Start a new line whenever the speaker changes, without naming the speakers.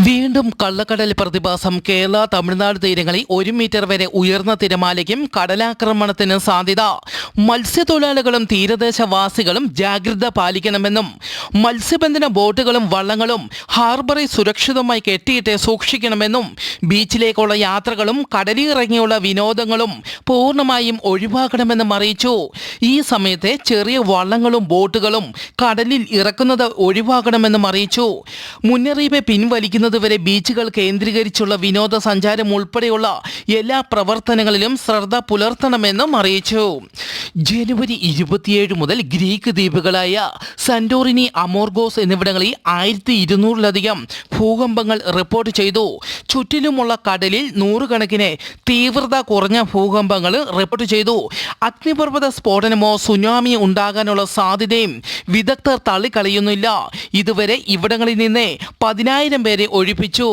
വീണ്ടും കള്ളക്കടൽ പ്രതിഭാസം. കേരള തമിഴ്നാട് തീരങ്ങളിൽ 1 മീറ്റർ വരെ ഉയർന്ന തിരമാലയ്ക്കും കടലാക്രമണത്തിന് സാധ്യത. മത്സ്യത്തൊഴിലാളികളും തീരദേശവാസികളും ജാഗ്രത പാലിക്കണമെന്നും മത്സ്യബന്ധന ബോട്ടുകളും വള്ളങ്ങളും ഹാർബറിൽ സുരക്ഷിതമായി കെട്ടിയിട്ട് സൂക്ഷിക്കണമെന്നും ബീച്ചിലേക്കുള്ള യാത്രകളും കടലിറങ്ങിയുള്ള വിനോദങ്ങളും പൂർണ്ണമായും ഒഴിവാക്കണമെന്നും അറിയിച്ചു. ഈ സമയത്തെ ചെറിയ വള്ളങ്ങളും ബോട്ടുകളും കടലിൽ ഇറക്കുന്നത് ഒഴിവാക്കണമെന്നും അറിയിച്ചു. മുന്നറിയിപ്പ് പിൻവലിക്കുന്ന വരെ ബീച്ചുകൾ കേന്ദ്രീകരിച്ചുള്ള വിനോദസഞ്ചാരം ഉൾപ്പെടെയുള്ള എല്ലാ പ്രവർത്തനങ്ങളിലും ശ്രദ്ധ പുലർത്തണമെന്നും അറിയിച്ചു. ജനുവരി 27 മുതൽ ഗ്രീക്ക് ദ്വീപുകളായ സന്റോറിനി, അമോർഗോസ് എന്നിവിടങ്ങളിൽ 1200-ലധികം ഭൂകമ്പങ്ങൾ റിപ്പോർട്ട് ചെയ്തു. ചുറ്റിലുമുള്ള കടലിൽ നൂറുകണക്കിന് തീവ്രത കുറഞ്ഞ ഭൂകമ്പങ്ങൾ റിപ്പോർട്ട് ചെയ്തു. അഗ്നിപർവ്വത സ്ഫോടനമോ സുനാമി ഉണ്ടാകാനുള്ള സാധ്യതയും വിദഗ്ധർ തള്ളിക്കളയുന്നില്ല. ഇതുവരെ ഇവിടങ്ങളിൽ നിന്ന് 10,000 പേരെ ഒഴിപ്പിച്ചു.